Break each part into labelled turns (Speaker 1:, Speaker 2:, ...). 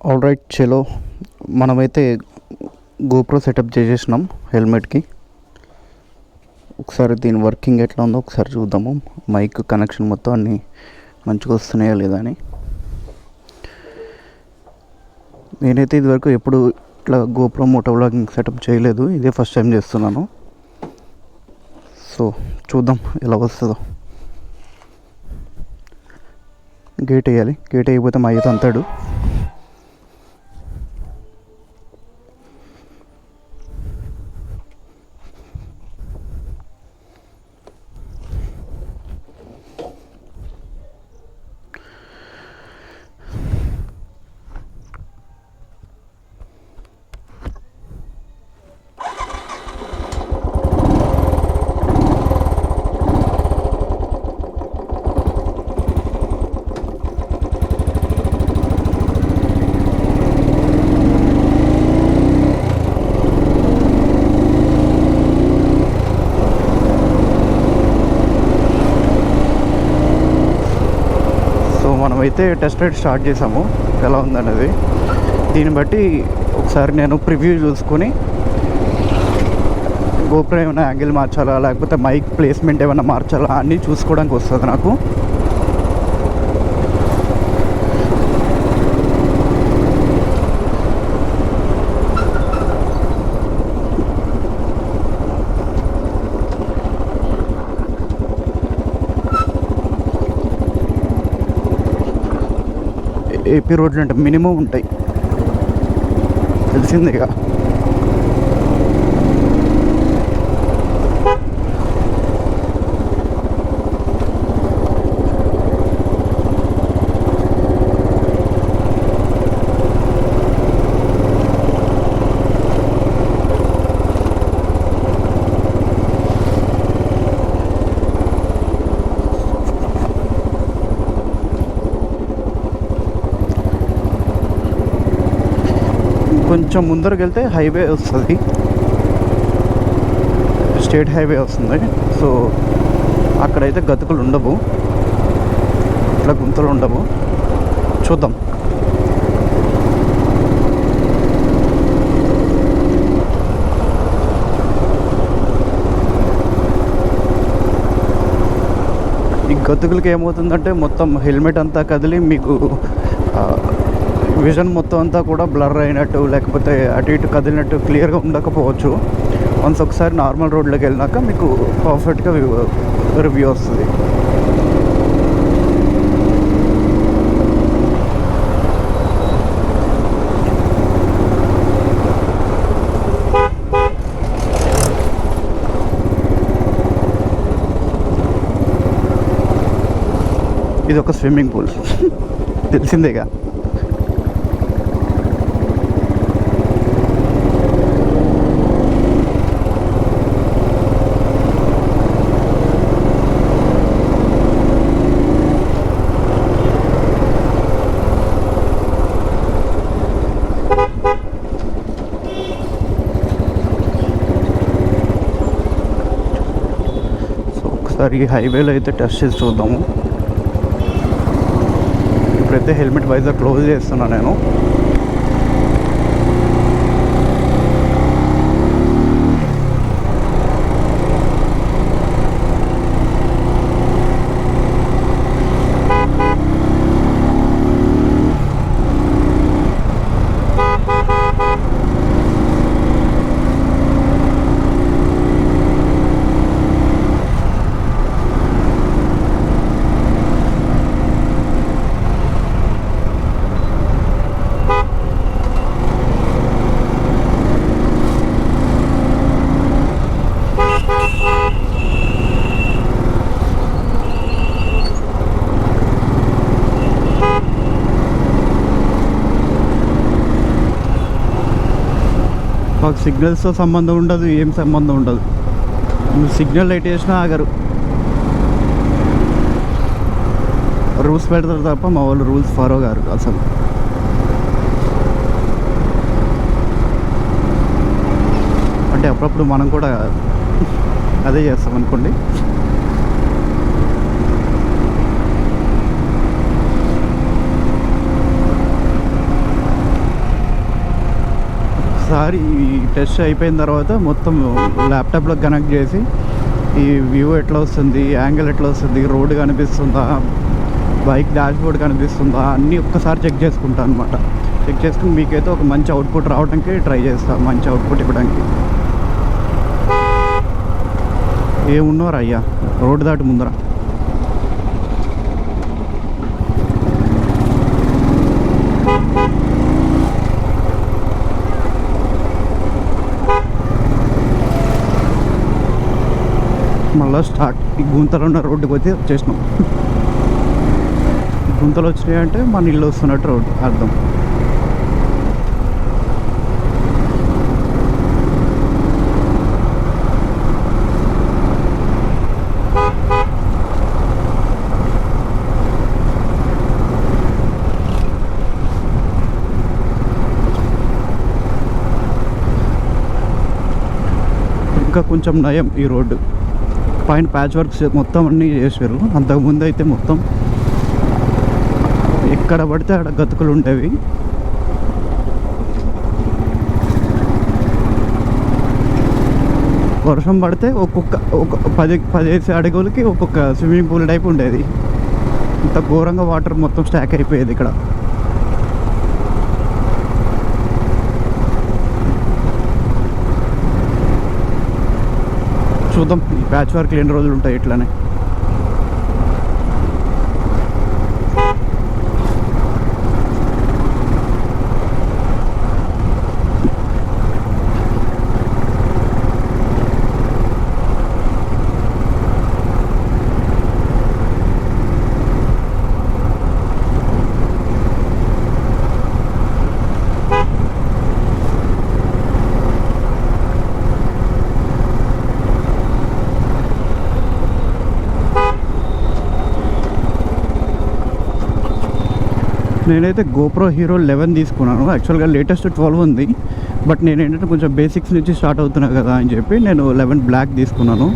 Speaker 1: All right చలో, మనమైతే GoPro setup చేసేసినాం హెల్మెట్కి. ఒకసారి దీని వర్కింగ్ ఎట్లా ఉందో ఒకసారి చూద్దాము. మైక్ కనెక్షన్ మొత్తం అన్నీ మంచిగా వస్తున్నాయా లేదా అని. నేనైతే ఇదివరకు ఎప్పుడు ఇట్లా గోప్రో మోటో వ్లాగింగ్ సెటప్ చేయలేదు, ఇదే ఫస్ట్ టైం చేస్తున్నాను. సో చూద్దాం ఎలా వస్తుందో. గేట్ వేయాలి, గేట్ వేయకపోతే మా అయితే అంతాడు. మనమైతే టెస్ట్ రైడ్ స్టార్ట్ చేసాము, ఎలా ఉందనేది. దీన్ని బట్టి ఒకసారి నేను ప్రివ్యూ చూసుకొని గోప్రో ఏమైనా యాంగిల్ మార్చాలా లేకపోతే మైక్ ప్లేస్మెంట్ ఏమైనా మార్చాలా అన్నీ చూసుకోవడానికి వస్తుంది నాకు. ఏపీ రోడ్లు అంటే మినిమం ఉంటాయి, తెలిసిందేగా. కొంచెం ముందరకు వెళ్తే హైవే వస్తుంది, స్టేట్ హైవే వస్తుంది. సో అక్కడైతే గతుకులు ఉండవు, ఇట్లా గుంతలు ఉండవు. చూద్దాం. ఈ గతుకులకి ఏమవుతుందంటే మొత్తం హెల్మెట్ అంతా కదిలి మీకు విజన్ మొత్తం అంతా కూడా బ్లర్ అయినట్టు లేకపోతే అటు ఇటు కదిలినట్టు క్లియర్గా ఉండకపోవచ్చు. వన్స్ ఒకసారి నార్మల్ రోడ్లోకి వెళ్ళినాక మీకు పర్ఫెక్ట్గా రివ్యూ వస్తుంది. ఇది ఒక స్విమ్మింగ్ పూల్, తెలిసిందేగా. ఒకసారి హైవేలో అయితే టెస్ట్ చేసి చూద్దాము. ఇప్పుడైతే హెల్మెట్ వైజర్ క్లోజ్ చేస్తున్నాను నేను. మాకు సిగ్నల్స్తో సంబంధం ఉండదు, ఏం సంబంధం ఉండదు. నువ్వు సిగ్నల్ లైట్ వేసినా ఆగరు, రూల్స్ పెడతారు తప్ప మా వాళ్ళు రూల్స్ ఫాలో గారు అసలు. అంటే అప్పుడప్పుడు మనం కూడా అదే చేస్తాం అనుకోండి. ఒకసారి ఈ టెస్ట్ అయిపోయిన తర్వాత మొత్తం ల్యాప్టాప్లో కనెక్ట్ చేసి ఈ వ్యూ ఎట్లా వస్తుంది, యాంగిల్ ఎట్లా వస్తుంది, రోడ్డు కనిపిస్తుందా, బైక్ డాష్బోర్డ్ కనిపిస్తుందా అన్నీ ఒక్కసారి చెక్ చేసుకుంటాను అనమాట. చెక్ చేసుకుని మీకైతే ఒక మంచి అవుట్పుట్ రావడానికి ట్రై చేస్తాను, మంచి అవుట్పుట్ ఇవ్వడానికి. ఏమున్నారా అయ్యా రోడ్డు దాటి ముందర. మళ్ళీ స్టార్ట్. ఈ గుంతలో ఉన్న రోడ్డుకి వచ్చి వచ్చేసినాం. గుంతలు వచ్చినాయంటే మన ఇల్లు వస్తున్నట్టు రోడ్డు అర్థం. ఇంకా కొంచెం నయం ఈ రోడ్డు. పైన ప్యాచ్ వర్క్స్ మొత్తం అన్నీ చేసారు. అంతకుముందు అయితే మొత్తం ఎక్కడ పడితే అక్కడ గతుకులు ఉండేవి. వర్షం పడితే ఒక్కొక్క 10 అడుగులకి ఒక్కొక్క స్విమ్మింగ్ పూల్ టైప్ ఉండేది. ఇంత ఘోరంగా వాటర్ మొత్తం స్టాక్ అయిపోయేది ఇక్కడ. చూద్దాం ఈ ప్యాచ్ వర్క్లు ఎన్ని రోజులు ఉంటాయి ఇట్లానే. నేనైతే గోప్రో హీరో 11 తీసుకున్నాను. యాక్చువల్గా లేటెస్ట్ 12 ఉంది, బట్ నేను ఏంటంటే కొంచెం బేసిక్స్ నుంచి స్టార్ట్ అవుతున్నా కదా అని చెప్పి నేను 11 బ్లాక్ తీసుకున్నాను.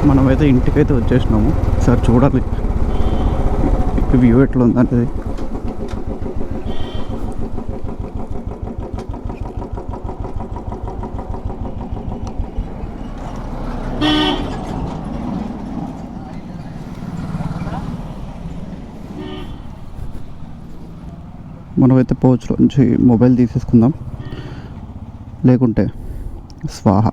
Speaker 1: మనమైతే ఇంటికైతే వచ్చేసినాము. సార్ చూడాలి వ్యూ ఎట్లా ఉందనేది. మనమైతే పౌచ్లోంచి మొబైల్ తీసేసుకుందాం, లేకుంటే స్వాహ.